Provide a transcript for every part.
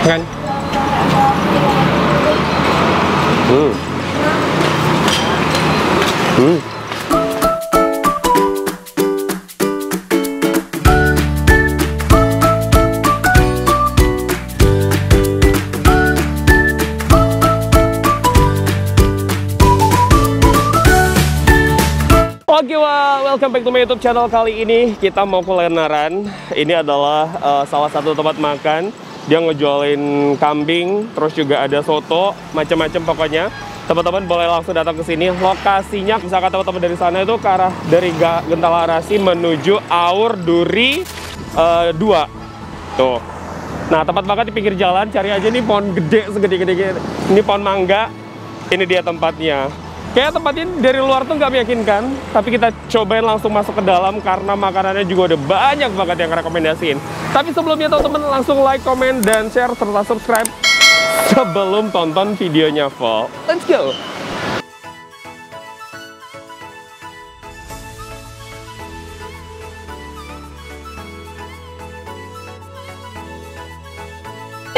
Kan? Oke, welcome back to my YouTube channel. Kali ini kita mau kulineran. Ini adalah salah satu tempat makan. Dia ngejualin kambing, terus juga ada soto, macam-macam pokoknya. Teman-teman boleh langsung datang ke sini. Lokasinya, misalkan teman-teman dari sana itu ke arah dari Gentala Rasi menuju Aur Duri 2. Tuh. Nah, tempat makan di pinggir jalan. Cari aja nih pohon gede segede-gede. Ini pohon mangga. Ini dia tempatnya. Kayak tempat ini dari luar tuh nggak meyakinkan, tapi kita cobain langsung masuk ke dalam karena makanannya juga udah banyak banget yang rekomendasiin. Tapi sebelumnya teman-teman langsung like, comment, dan share serta subscribe sebelum tonton videonya full. Let's go!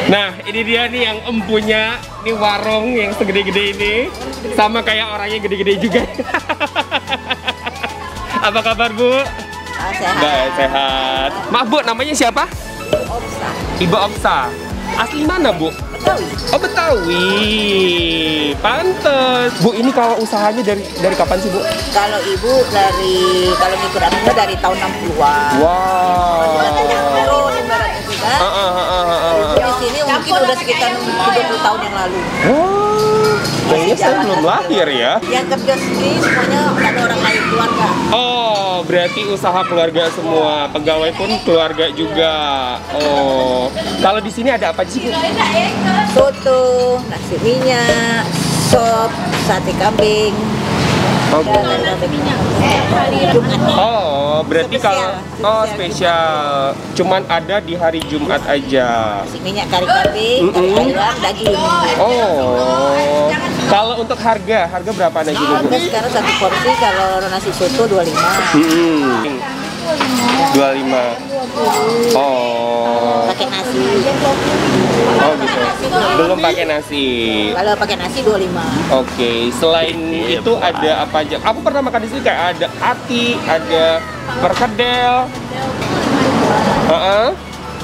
Nah, ini dia nih yang empunya, ini warung yang segede-gede ini, sama kayak orangnya gede-gede juga. Apa kabar, Bu? Sehat. Baik, sehat. Maaf, Bu, namanya siapa? Opsa. Ibu Opsa. Asli mana, Bu? Betawi. Oh, Betawi. Pantes. Bu, ini kalau usahanya dari kapan sih, Bu? Kalau ibu kalau ngikut aku dari tahun 60-an. Wow. Turun ibaratnya juga. Di sini mungkin udah sekitar 30 tahun yang lalu. Oh, kayaknya saya belum lahir ya. Yang kerja sini semuanya ada orang lain keluarga. Oh, berarti usaha keluarga semua. Pegawai pun keluarga juga. Oh, kalau di sini ada apa sih, Bu? Soto, nasi minyak, sop, sate kambing. Oh, Dan hari Jumat. oh, berarti Spesial. kalau spesial cuman ada di hari Jumat aja. Nasi minyak kari kambing, kari ayam, daging. Oh, kalau untuk harga berapa nasi Bu? Harga sekarang satu porsi kalau nasi soto 25. 25. Oh. Pakai nasi. Oh gitu. Belum pakai nasi. Kalau pakai nasi 25. Oke, selain itu ada apa aja? Aku pernah makan di sini kayak ada ati, ada perkedel.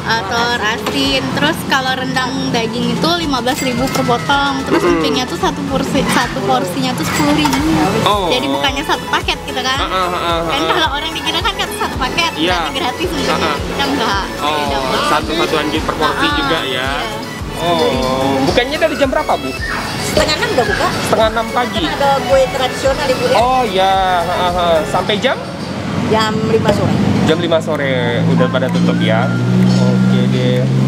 Telur asin, terus kalau rendang daging itu 15.000 per potong, terus empingnya tuh satu porsinya tuh 10.000. Oh. Jadi bukannya satu paket gitu kan? Kan kalau orang dikira kan satu paket Iya. berarti gratis gitu. Kita enggak. Beda Oh, banget. satu-satuan gitu per porsi juga ya. Iya. Oh, bukannya dari jam berapa, Bu? Setengah 6 udah buka. Setengah 6 pagi. Kan ada kue tradisional ibu ya. Oh ya, sampai jam? Jam 5 sore. Jam 5 sore udah pada tutup ya.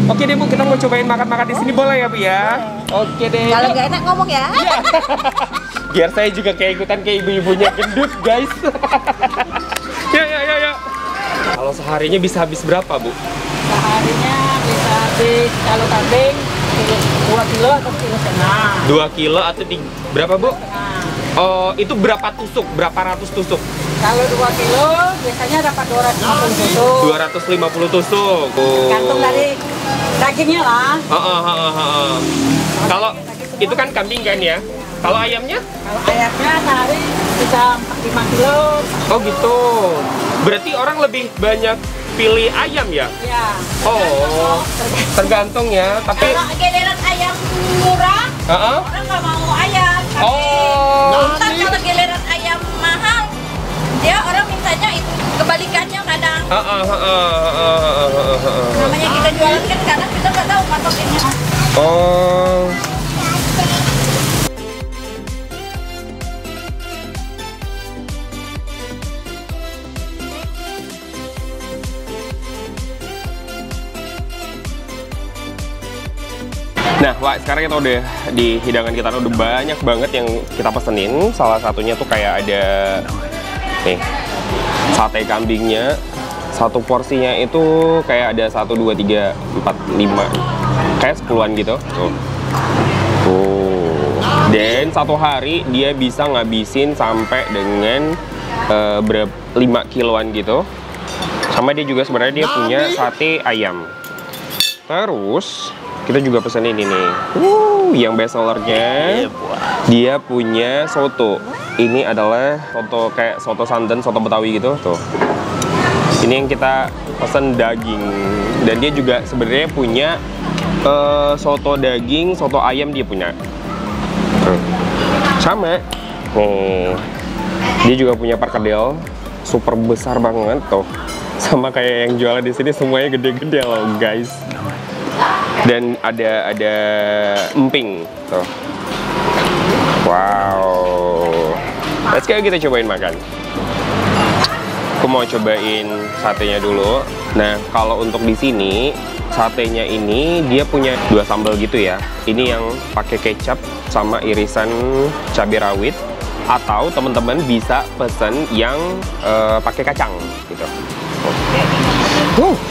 Oke deh Bu, kita mau cobain makan-makan di sini boleh ya Bu ya? Oke deh. Kalau nggak enak ngomong ya. Iya. Biar saya juga kayak ikutan kayak ibu-ibunya gendut guys. Yuk. Kalau seharinya bisa habis berapa Bu? Seharinya bisa habis kalau kambing 2 kilo atau 1,5 kilo. 2 kilo atau berapa Bu? Oh, itu berapa tusuk? Berapa ratus tusuk? Kalau 2 kilo biasanya dapat 250 tusuk. 250 tusuk. Oh. Gantung dari dagingnya lah. Kalau itu kan kambing kan ya? Kalau ayamnya? Kalau ayamnya sehari bisa 5 kilo. Oh gitu. Berarti orang lebih banyak pilih ayam ya? Ya. Oh, tergantung ya. Tapi Kalau giliran ayam murah, orang nggak mau ayam. Oh. Ntar kalau giliran ayam mahal, dia orang mintanya itu kebalikannya kadang. Namanya kita jualan kan kadang kita nggak tahu patokinnya. Oh. Nah, Wak, sekarang kita udah di hidangan kita udah banyak banget yang kita pesenin. Salah satunya tuh kayak ada nih sate kambingnya. Satu porsinya itu kayak ada 1, 2, 3, 4, 5 kayak 10-an gitu. Tuh. Dan satu hari dia bisa ngabisin sampai dengan 5 kiloan gitu. Sama dia juga sebenarnya dia punya sate ayam. Terus kita juga pesen ini nih. Yang best sellernya dia punya soto. Ini adalah soto kayak soto santan, soto Betawi gitu tuh. Ini yang kita pesen daging. Dan dia juga sebenarnya punya soto daging, soto ayam dia punya. Sama. Dia juga punya perkedel super besar banget tuh. Sama kayak yang jualan di sini semuanya gede-gede loh guys. Dan ada emping tuh. Wow. Let's go, kita cobain makan. Aku mau cobain satenya dulu. Nah, kalau untuk di sini satenya ini dia punya 2 sambal gitu ya. Ini yang pakai kecap sama irisan cabai rawit, atau teman-teman bisa pesen yang pakai kacang gitu.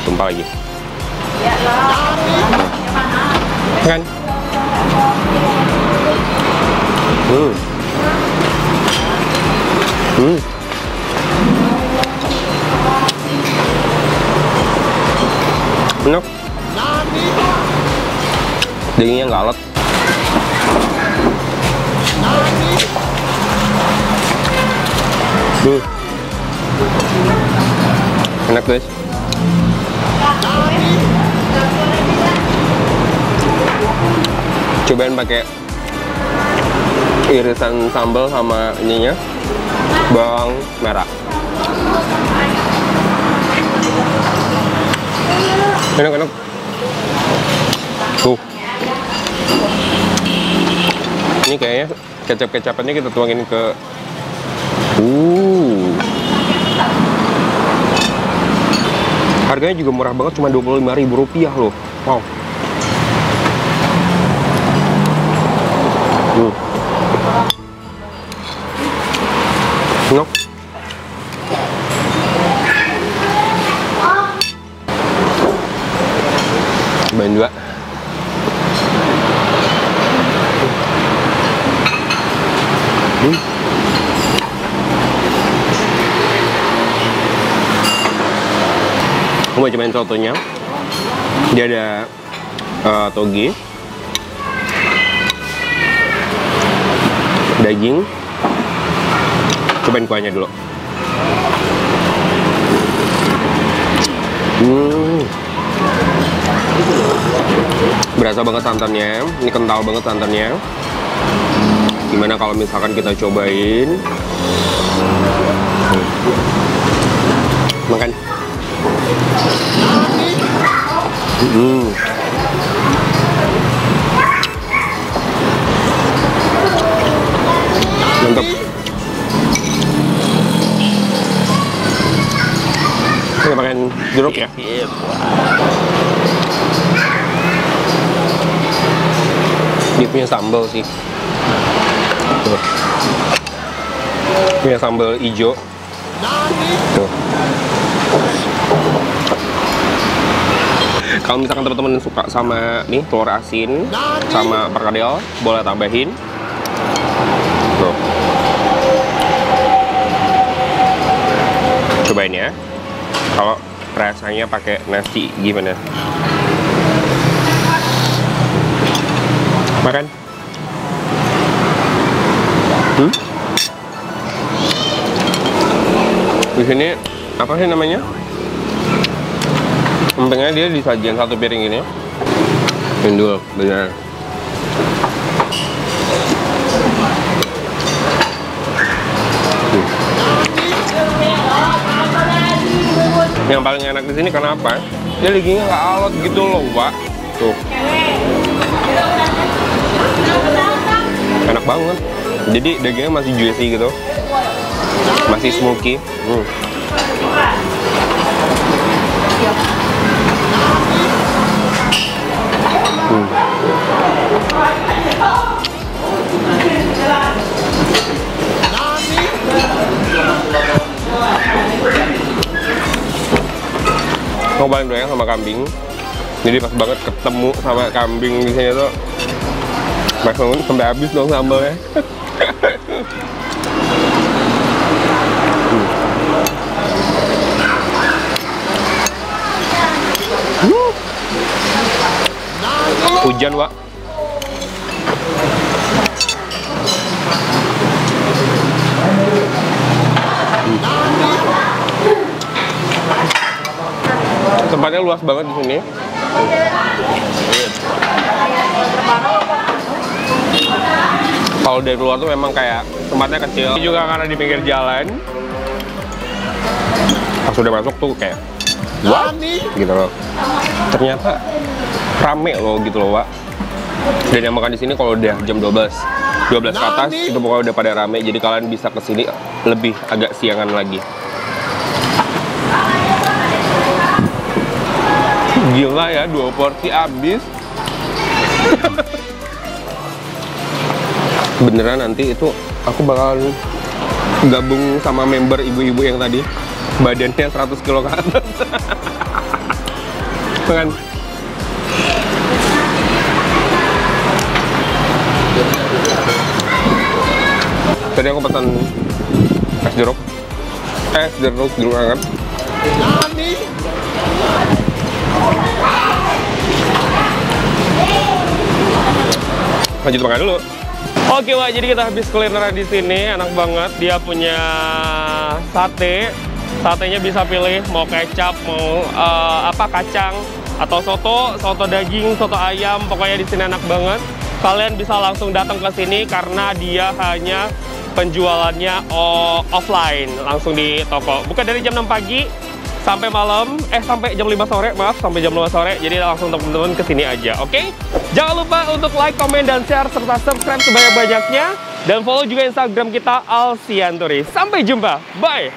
Tumpah lagi. Kan? Enak. Dagingnya nggak alot. Enak guys. Cobain pakai irisan sambal sama ininya bawang merah. Enak. Tuh. Ini kayaknya kecap-kecapannya kita tuangin ke harganya juga murah banget, cuma Rp25.000 loh. Wow. Enak. Cobain juga. Aku mau cobain sotonya. Dia ada toge, daging. Cobain kuahnya dulu. Berasa banget santannya. Ini kental banget santannya. Gimana kalau misalkan kita cobain makan. Mantap. Kita makan jeruk ya. Dia punya sambal sih. Tuh. Punya sambal hijau. Tuh. Kalau misalkan teman-teman suka sama nih telur asin sama perkedel, boleh tambahin. Tuh. Cobain ya. Kalau rasanya pakai nasi gimana? Makan. Di sini apa sih namanya? Empengnya dia disajikan satu piring ini. Endul, benar. Yang paling enak di sini kenapa? Dia dagingnya nggak alot gitu loh, Pak. Tuh. Enak banget. Jadi dagingnya masih juicy gitu. Masih smoky. Aku paling doyan sama kambing. Jadi pas banget ketemu sama kambing di sini tuh. Langsung sampai habis dong sambalnya. hujan, Wak. Tempatnya luas banget di sini. Kalau dari luar tuh memang kayak tempatnya kecil. Ini juga karena di pinggir jalan. Pas udah masuk tuh kayak what? Gitu loh. Ternyata rame loh gitu loh, Wak. Dan yang makan di sini kalau udah jam 12 ke atas itu pokoknya udah pada rame. Jadi kalian bisa kesini lebih agak siangan lagi. Gila ya, 2 porsi habis. Beneran nanti itu aku bakalan gabung sama member ibu-ibu yang tadi badannya 100 kilo ke atas. Kan? Tadi aku pesan es jeruk hangat. Lanjut makan dulu. Oke, Wak, jadi kita habis kulineran di sini, enak banget. Dia punya sate. Satenya bisa pilih mau kecap, mau kacang atau soto daging, soto ayam. Pokoknya di sini enak banget. Kalian bisa langsung datang ke sini karena dia hanya penjualannya offline, langsung di toko. Buka dari jam 6 pagi sampai malam, sampai jam 5 sore, maaf, sampai jam 5 sore. Jadi langsung teman-teman ke sini aja, oke? Jangan lupa untuk like, komen, dan share, serta subscribe sebanyak-banyaknya. Dan follow juga Instagram kita, Alsianturi. Sampai jumpa, bye!